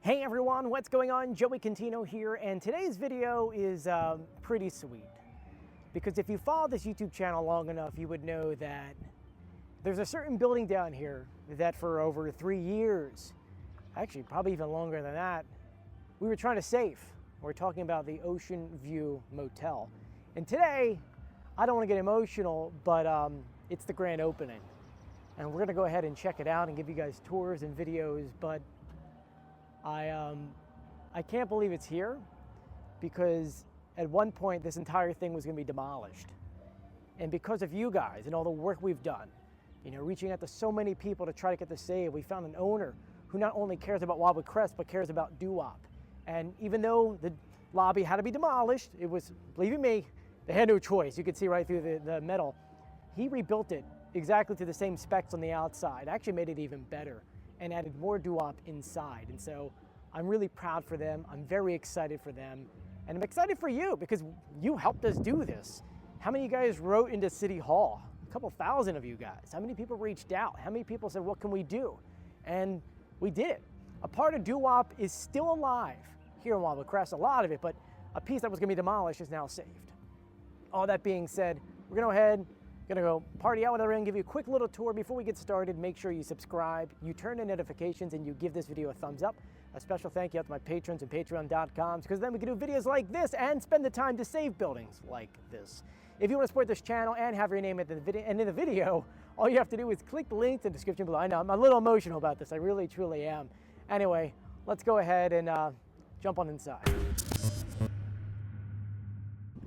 Hey everyone, what's going on? Joey Contino here, and today's video is pretty sweet. Because if you follow this YouTube channel long enough, you would know that there's a certain building down here that for over 3 years, actually probably even longer than that, we were trying to save. We're talking about the Oceanview Motel. And today, I don't want to get emotional, but it's the grand opening. And we're gonna go ahead and check it out and give you guys tours and videos, but I can't believe it's here because at one point this entire thing was going to be demolished. And because of you guys and all the work we've done, you know, reaching out to so many people to try to get this saved, we found an owner who not only cares about Wildwood Crest, but cares about doo-wop. And even though the lobby had to be demolished, it was, believe you me, they had no choice. You could see right through the metal. He rebuilt it exactly to the same specs on the outside, actually made it even better, and added more doo-wop inside. And so I'm really proud for them. I'm very excited for them. And I'm excited for you because you helped us do this. How many of you guys wrote into City Hall? A couple thousand of you guys. How many people reached out? How many people said, what can we do? And we did it. A part of doo-wop is still alive here in Wildwood Crest, a lot of it, but a piece that was gonna be demolished is now saved. All that being said, we're gonna go ahead, gonna go party out with everyone, give you a quick little tour. Before we get started, make sure you subscribe, you turn on notifications, and you give this video a thumbs up. A special thank you out to my patrons and patreon.com, because then we can do videos like this and spend the time to save buildings like this. If you want to support this channel and have your name at the end of the video, all you have to do is click the link in the description below. I know, I'm a little emotional about this. I really, truly am. Anyway, let's go ahead and jump on inside.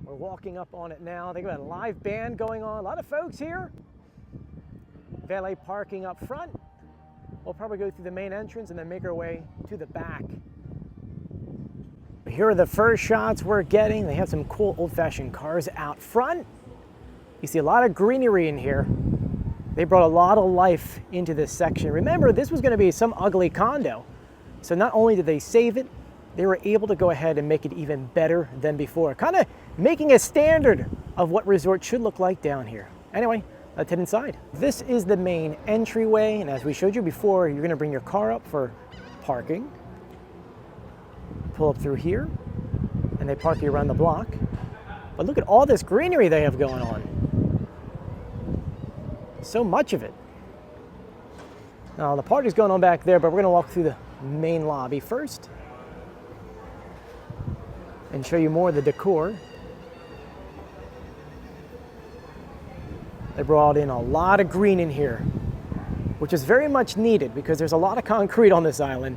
We're walking up on it now. They got a live band going on. A lot of folks here. Valet parking up front. We'll probably go through the main entrance and then make our way to the back. Here are the first shots we're getting. They have some cool old-fashioned cars out front. You see a lot of greenery in here. They brought a lot of life into this section. Remember, this was going to be some ugly condo. So not only did they save it, they were able to go ahead and make it even better than before. Kind of making a standard of what resort should look like down here. Anyway, let's head inside. This is the main entryway, and as we showed you before, you're gonna bring your car up for parking. Pull up through here, and they park you around the block. But look at all this greenery they have going on. So much of it. Now, the party's going on back there, but we're gonna walk through the main lobby first and show you more of the decor. They brought in a lot of green in here, which is very much needed because there's a lot of concrete on this island.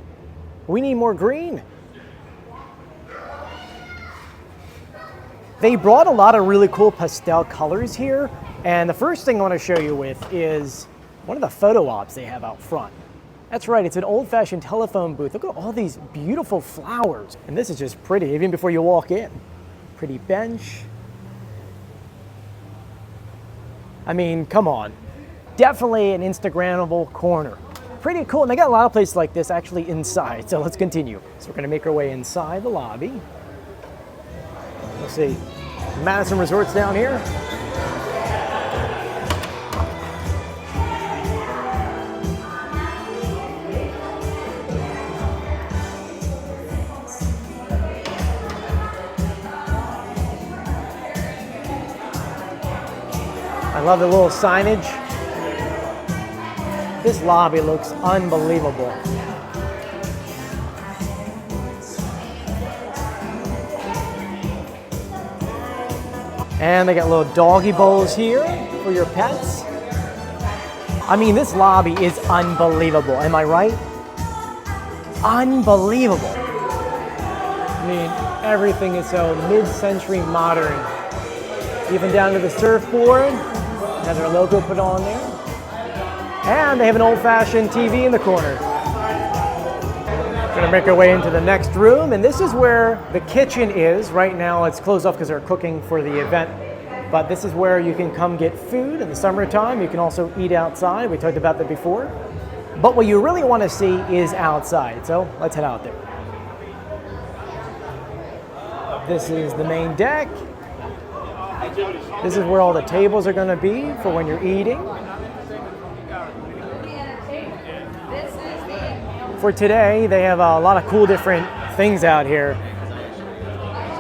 We need more green. They brought a lot of really cool pastel colors here, and the first thing I want to show you with is one of the photo ops they have out front. That's right, it's an old-fashioned telephone booth. Look at all these beautiful flowers. And this is just pretty, even before you walk in. Pretty bench. I mean, come on. Definitely an Instagrammable corner. Pretty cool, and they got a lot of places like this actually inside, so let's continue. So we're gonna make our way inside the lobby. Let's see, Madison Resorts down here. I love the little signage. This lobby looks unbelievable. And they got little doggy bowls here for your pets. I mean, this lobby is unbelievable. Am I right? Unbelievable. I mean, everything is so mid-century modern. Even down to the surfboard. Has their logo put on there. And they have an old-fashioned TV in the corner. We're gonna make our way into the next room, and this is where the kitchen is. Right now it's closed off because they're cooking for the event, but this is where you can come get food in the summertime. You can also eat outside. We talked about that before. But what you really want to see is outside, so let's head out there. This is the main deck. This is where all the tables are going to be for when you're eating. For today, they have a lot of cool different things out here.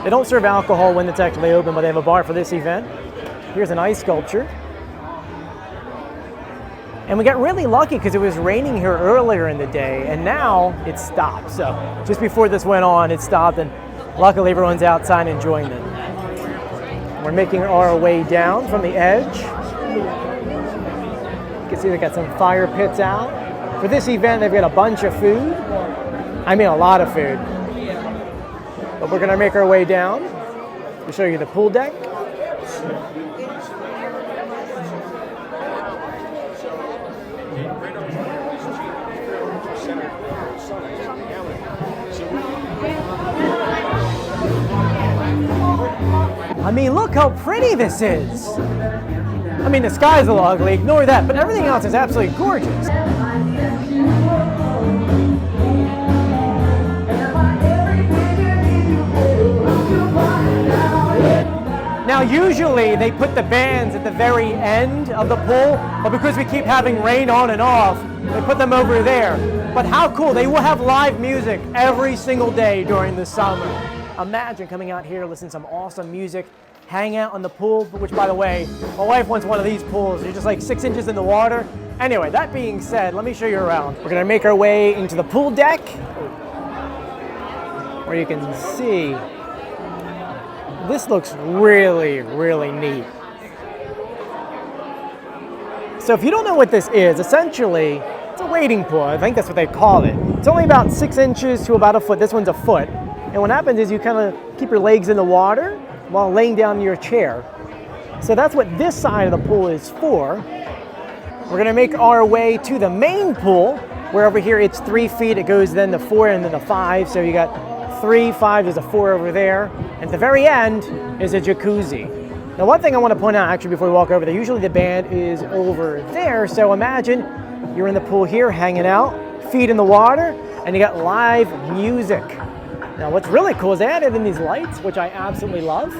They don't serve alcohol when it's actually open, but they have a bar for this event. Here's an ice sculpture. And we got really lucky because it was raining here earlier in the day, and now it stopped. So just before this went on, it stopped, and luckily everyone's outside enjoying it. We're making our way down from the edge. You can see they got some fire pits out. For this event, they've got a bunch of food. I mean, a lot of food. But we're gonna make our way down to show you the pool deck. I mean, look how pretty this is. I mean, the sky's a little ugly, ignore that, but everything else is absolutely gorgeous. Now, usually they put the bands at the very end of the pool, but because we keep having rain on and off, they put them over there. But how cool, they will have live music every single day during the summer. Imagine coming out here, listening to some awesome music, hang out on the pool, which, by the way, my wife wants one of these pools. You're just like 6 inches in the water. Anyway, that being said, let me show you around. We're gonna make our way into the pool deck, where you can see this looks really, really neat. So if you don't know what this is, essentially, it's a wading pool. I think that's what they call it. It's only about 6 inches to about a foot. This one's a foot. And what happens is you kind of keep your legs in the water while laying down in your chair. So that's what this side of the pool is for. We're gonna make our way to the main pool, where over here it's 3 feet. It goes then to 4 and then to 5. So you got 3, 5, there's a 4 over there. And at the very end is a jacuzzi. Now, one thing I want to point out actually before we walk over there, usually the band is over there. So imagine you're in the pool here hanging out, feet in the water, and you got live music. Now, what's really cool is they added in these lights, which I absolutely love.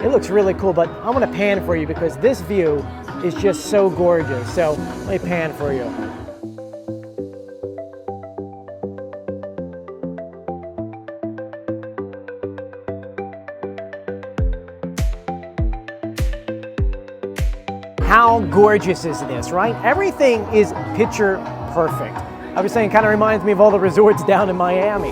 It looks really cool, but I'm gonna pan for you because this view is just so gorgeous. So let me pan for you. How gorgeous is this, right? Everything is picture perfect. I was saying, kind of reminds me of all the resorts down in Miami.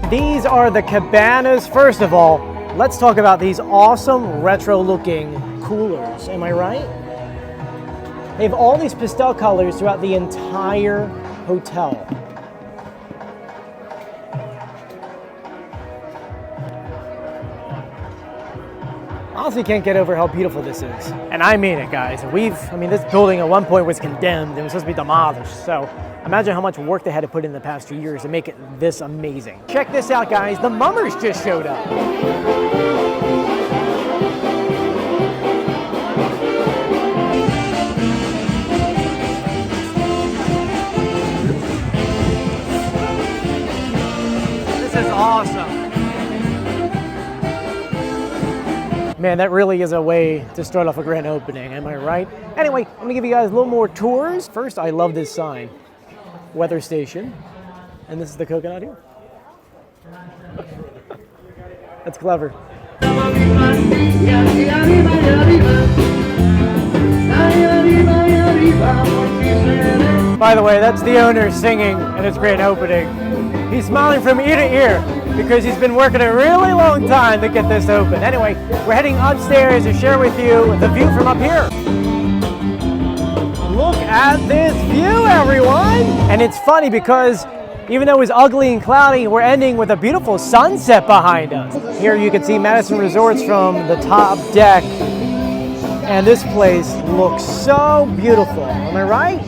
These are the Cabanas. First of all, let's talk about these awesome retro-looking coolers. Am I right? They have all these pastel colors throughout the entire hotel. Honestly, can't get over how beautiful this is. And I mean it, guys. This building at one point was condemned and was supposed to be demolished. So imagine how much work they had to put in the past few years to make it this amazing. Check this out, guys. The Mummers just showed up. This is awesome. Man, that really is a way to start off a grand opening, am I right? Anyway, I'm gonna give you guys a little more tours. First, I love this sign, weather station, and this is the coconut here. That's clever. By the way, that's the owner singing at his grand opening. He's smiling from ear to ear because he's been working a really long time to get this open. Anyway, we're heading upstairs to share with you the view from up here. Look at this view, everyone! And it's funny because even though it was ugly and cloudy, we're ending with a beautiful sunset behind us. Here you can see Madison Resorts from the top deck. And this place looks so beautiful, am I right?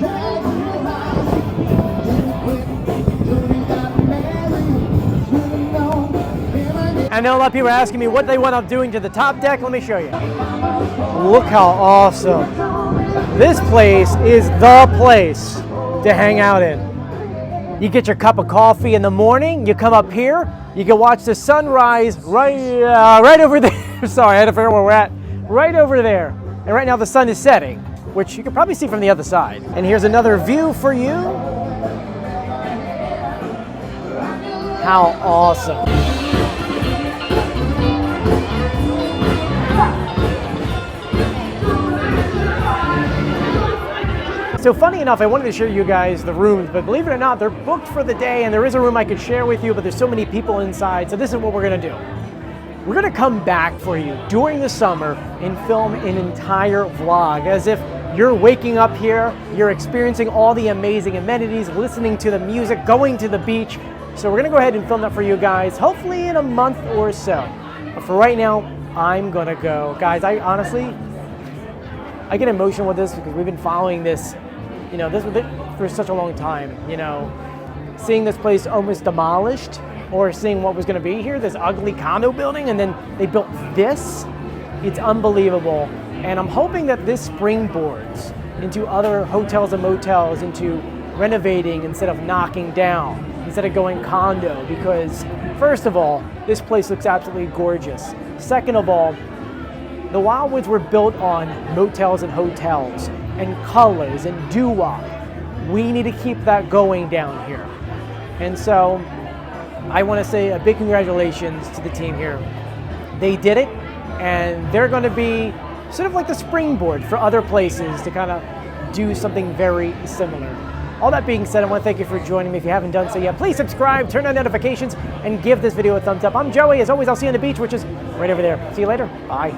I know a lot of people are asking me what they went up doing to the top deck. Let me show you. Look how awesome. This place is the place to hang out in. You get your cup of coffee in the morning, you come up here, you can watch the sunrise right over there. Sorry, I had to figure out where we're at. Right over there. And right now the sun is setting, which you can probably see from the other side. And here's another view for you. How awesome. So funny enough, I wanted to show you guys the rooms, but believe it or not, they're booked for the day, and there is a room I could share with you, but there's so many people inside, so this is what we're gonna do. We're gonna come back for you during the summer and film an entire vlog, as if you're waking up here, you're experiencing all the amazing amenities, listening to the music, going to the beach. So we're gonna go ahead and film that for you guys, hopefully in a month or so. But for right now, I'm gonna go. Guys, I get emotional with this because we've been following this, this for such a long time, seeing this place almost demolished, or seeing what was gonna be here, this ugly condo building, and then they built this. It's unbelievable. And I'm hoping that this springboards into other hotels and motels, into renovating instead of knocking down, instead of going condo, because first of all, this place looks absolutely gorgeous. Second of all, the Wildwoods were built on motels and hotels and colors and doo-wop. We need to keep that going down here. And so I want to say a big congratulations to the team here. They did it, and they're going to be sort of like the springboard for other places to kind of do something very similar. All that being said, I want to thank you for joining me. If you haven't done so yet, please subscribe, turn on notifications, and give this video a thumbs up. I'm Joey. As always, I'll see you on the beach, which is right over there. See you later. Bye.